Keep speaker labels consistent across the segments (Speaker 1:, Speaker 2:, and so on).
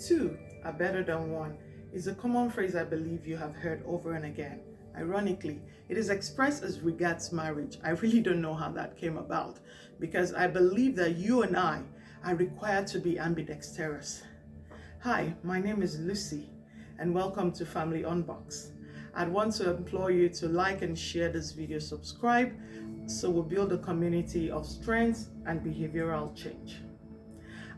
Speaker 1: Two are better than one is a common phrase I believe you have heard over and again. Ironically, it is expressed as regards marriage. I really don't know how that came about because I believe that you and I are required to be ambidextrous. Hi, my name is Lucy and welcome to Family Unbox. I'd want to implore you to like and share this video, subscribe, so we'll build a community of strength and behavioral change.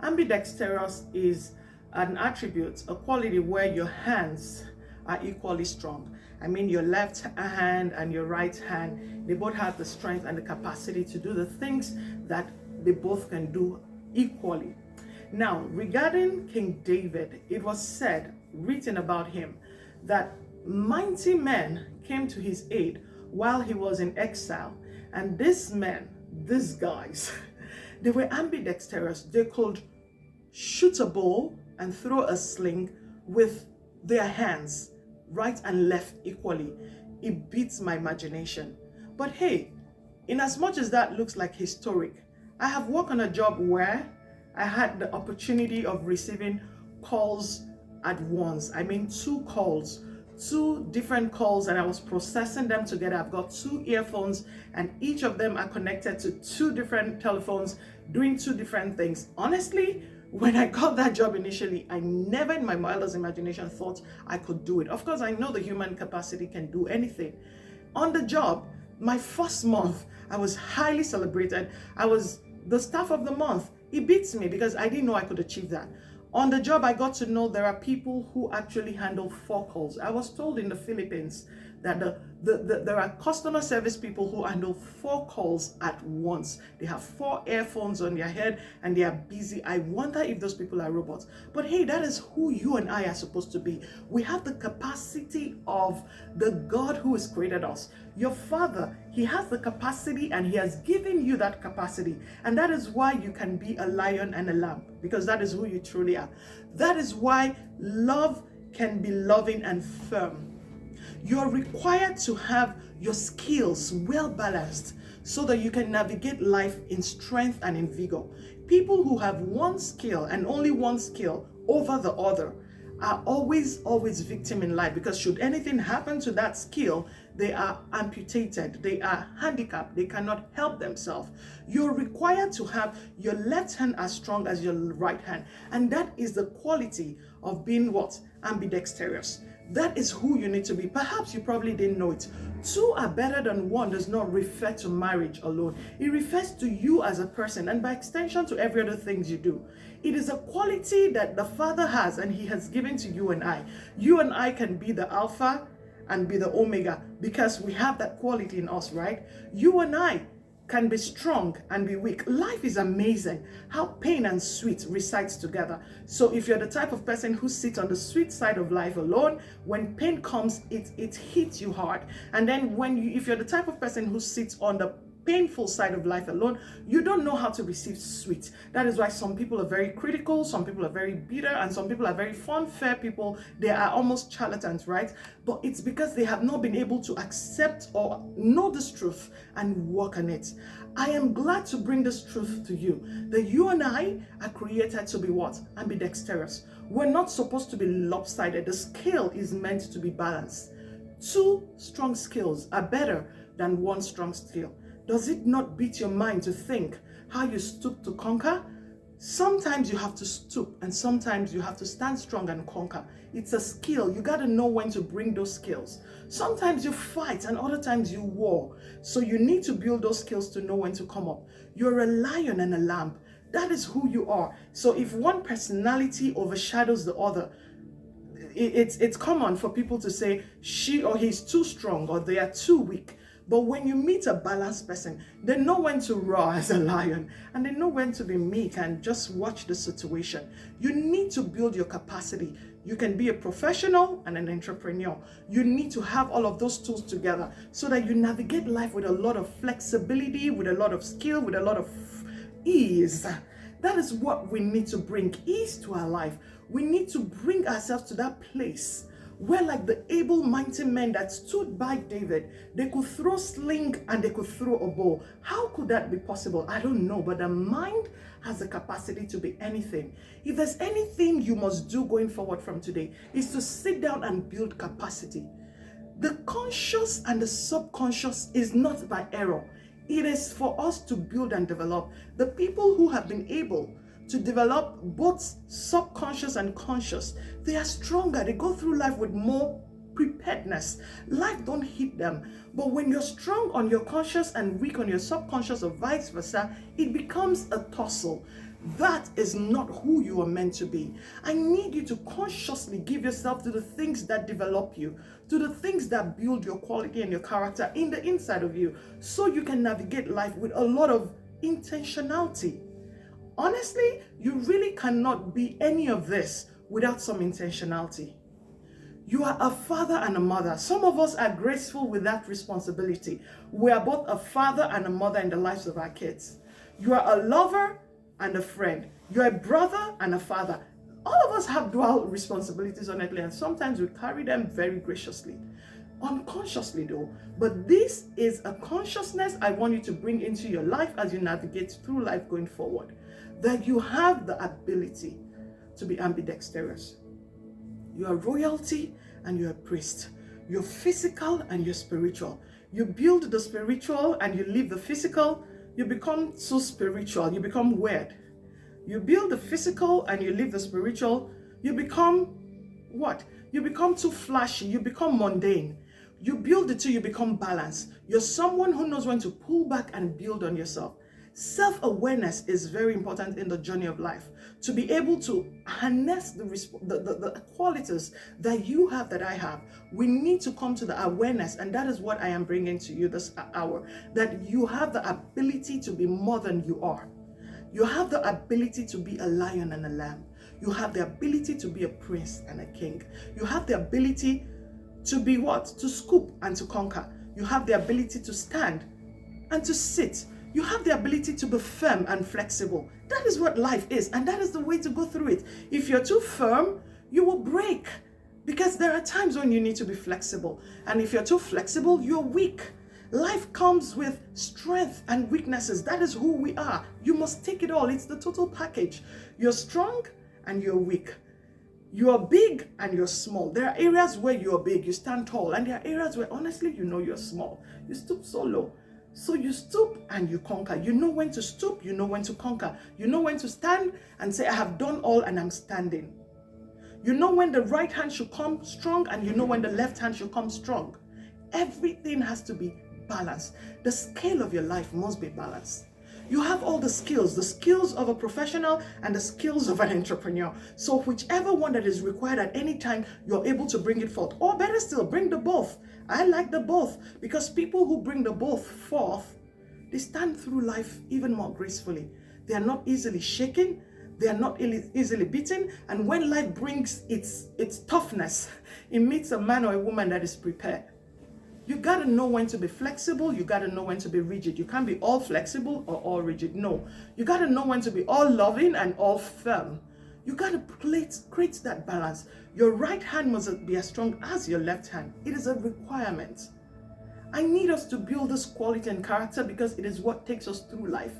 Speaker 1: Ambidextrous is an attribute, a quality where your hands are equally strong. I mean, your left hand and your right hand, they both have the strength and the capacity to do the things that they both can do equally. Now, regarding King David, it was said, written about him, that mighty men came to his aid while he was in exile. And these men, these guys, they were ambidextrous. They could shoot a bow and throw a sling with their hands, right and left equally. It beats my imagination. But hey, in as much as that looks like historic, I have worked on a job where I had the opportunity of receiving calls at once. I mean, two different calls, and I was processing them together. I've got two earphones and each of them are connected to two different telephones doing two different things. Honestly, when I got that job initially, I never in my wildest imagination thought I could do it. Of course, I know the human capacity can do anything. On the job, my first month, I was highly celebrated. I was the staff of the month. It beats me because I didn't know I could achieve that. On the job, I got to know there are people who actually handle 4 calls. I was told in the Philippines that there are customer service people who handle 4 calls at once. They have 4 earphones on their head and they are busy. I wonder if those people are robots. But hey, that is who you and I are supposed to be. We have the capacity of the God who has created us. Your Father, He has the capacity and He has given you that capacity. And that is why you can be a lion and a lamb, because that is who you truly are. That is why love can be loving and firm. You're required to have your skills well balanced so that you can navigate life in strength and in vigor. People who have one skill and only one skill over the other are always victim in life, because should anything happen to that skill, they are amputated, they are handicapped, they cannot help themselves. You're required to have your left hand as strong as your right hand, and that is the quality of being what? Ambidextrous. That is who you need to be. Perhaps you probably didn't know it. 2 are better than 1 does not refer to marriage alone. It refers to you as a person and by extension to every other things you do. It is a quality that the Father has and He has given to you and I. You and I can be the Alpha and be the Omega because we have that quality in us, right? You and I can be strong and be weak. Life is amazing how pain and sweet resides together. So if you're the type of person who sits on the sweet side of life alone, when pain comes, it hits you hard. And then if you're the type of person who sits on the painful side of life alone, you don't know how to receive sweet. That is why some people are very critical, some people are very bitter, and some people are very fun, fair people. They are almost charlatans, right? But it's because they have not been able to accept or know this truth and work on it. I am glad to bring this truth to you, that you and I are created to be what? Ambidextrous. We're not supposed to be lopsided. The scale is meant to be balanced. 2 strong skills are better than 1 strong skill. Does it not beat your mind to think how you stoop to conquer? Sometimes you have to stoop and sometimes you have to stand strong and conquer. It's a skill. You got to know when to bring those skills. Sometimes you fight and other times you war. So you need to build those skills to know when to come up. You're a lion and a lamb. That is who you are. So if one personality overshadows the other, it's common for people to say she or he's too strong or they are too weak. But when you meet a balanced person, they know when to roar as a lion and they know when to be meek and just watch the situation. You need to build your capacity. You can be a professional and an entrepreneur. You need to have all of those tools together so that you navigate life with a lot of flexibility, with a lot of skill, with a lot of ease. That is what we need to bring ease to our life. We need to bring ourselves to that place were like the able mighty men that stood by David. They could throw sling and they could throw a bow. How could that be possible? I don't know, but the mind has the capacity to be anything. If there's anything you must do going forward from today, is to sit down and build capacity. The conscious and the subconscious is not by error. It is for us to build and develop. The people who have been able to develop both subconscious and conscious, they are stronger. They go through life with more preparedness. Life don't hit them. But when you're strong on your conscious and weak on your subconscious, or vice versa, it becomes a tussle. That is not who you are meant to be. I need you to consciously give yourself to the things that develop you, to the things that build your quality and your character in the inside of you, so you can navigate life with a lot of intentionality. Honestly, you really cannot be any of this without some intentionality. You are a father and a mother. Some of us are graceful with that responsibility. We are both a father and a mother in the lives of our kids. You are a lover and a friend. You're a brother and a father. All of us have dual responsibilities, honestly, and sometimes we carry them very graciously. Unconsciously though. But this is a consciousness I want you to bring into your life as you navigate through life going forward. That you have the ability to be ambidextrous. You are royalty and you're a priest. You're physical and you're spiritual. You build the spiritual and you leave the physical. You become too spiritual. You become weird. You build the physical and you leave the spiritual. You become what? You become too flashy. You become mundane. You build the two, you become balanced. You're someone who knows when to pull back and build on yourself. Self-awareness is very important in the journey of life. To be able to harness the qualities that you have, that I have, we need to come to the awareness, and that is what I am bringing to you this hour, that you have the ability to be more than you are. You have the ability to be a lion and a lamb. You have the ability to be a prince and a king. You have the ability to be what? To scoop and to conquer. You have the ability to stand and to sit. You have the ability to be firm and flexible. That is what life is, and that is the way to go through it. If you're too firm, you will break, because there are times when you need to be flexible. And if you're too flexible, you're weak. Life comes with strength and weaknesses. That is who we are. You must take it all. It's the total package. You're strong and you're weak. You're big and you're small. There are areas where you're big, you stand tall, and there are areas where honestly you know you're small. You stoop so low. So you stoop and you conquer. You know when to stoop, you know when to conquer. You know when to stand and say, I have done all and I'm standing. You know when the right hand should come strong, and you know when the left hand should come strong. Everything has to be balanced. The scale of your life must be balanced. You have all the skills of a professional and the skills of an entrepreneur. So whichever one that is required at any time, you're able to bring it forth. Or better still, bring the both. I like the both, because people who bring the both forth, they stand through life even more gracefully. They are not easily shaken. They are not easily beaten. And when life brings its toughness, it meets a man or a woman that is prepared. You got to know when to be flexible. You got to know when to be rigid. You can't be all flexible or all rigid. No. You got to know when to be all loving and all firm. You got to create that balance. Your right hand must be as strong as your left hand. It is a requirement. I need us to build this quality and character, because it is what takes us through life.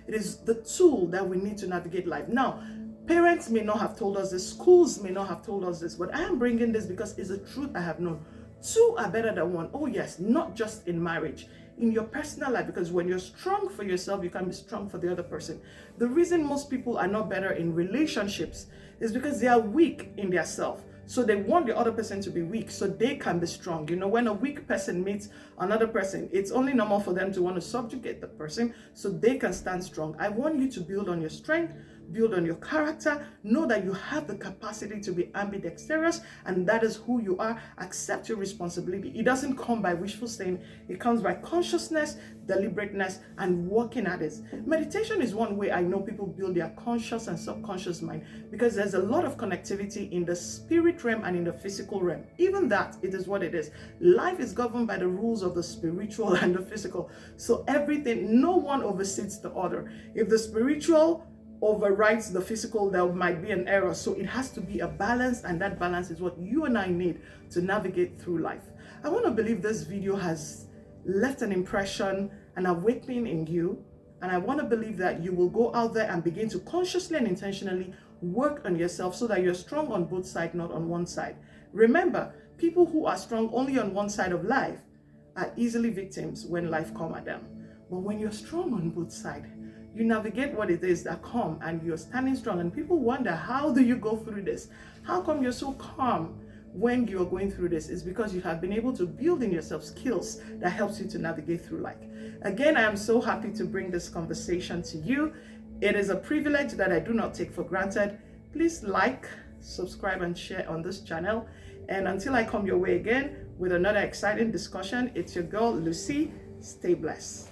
Speaker 1: It is the tool that we need to navigate life. Now, parents may not have told us this. Schools may not have told us this. But I am bringing this because it's a truth I have known. Two are better than one. Oh yes, not just in marriage, in your personal life, because when you're strong for yourself, you can be strong for the other person. The reason most people are not better in relationships is because they are weak in their self. So they want the other person to be weak so they can be strong. You know, when a weak person meets another person, it's only normal for them to want to subjugate the person so they can stand strong. I want you to build on your strength, build on your character, know that you have the capacity to be ambidextrous, and that is who you are. Accept your responsibility. It doesn't come by wishful saying. It comes by consciousness, deliberateness, and working at it. Meditation is one way I know people build their conscious and subconscious mind, because there's a lot of connectivity in the spirit realm and in the physical realm. Even that, it is what it is. Life is governed by the rules of the spiritual and the physical. So everything, no one oversees the other. If the spiritual overrides the physical, there might be an error. So it has to be a balance, and that balance is what you and I need to navigate through life. I want to believe this video has left an impression, an awakening in you, and I want to believe that you will go out there and begin to consciously and intentionally work on yourself so that you're strong on both sides, not on one side. Remember, people who are strong only on one side of life are easily victims when life comes at them. But when you're strong on both sides, you navigate what it is that come, and you're standing strong. And people wonder, how do you go through this? How come you're so calm when you're going through this? It's because you have been able to build in yourself skills that helps you to navigate through life. Again, I am so happy to bring this conversation to you. It is a privilege that I do not take for granted. Please like, subscribe, and share on this channel. And until I come your way again with another exciting discussion, it's your girl, Lucy. Stay blessed.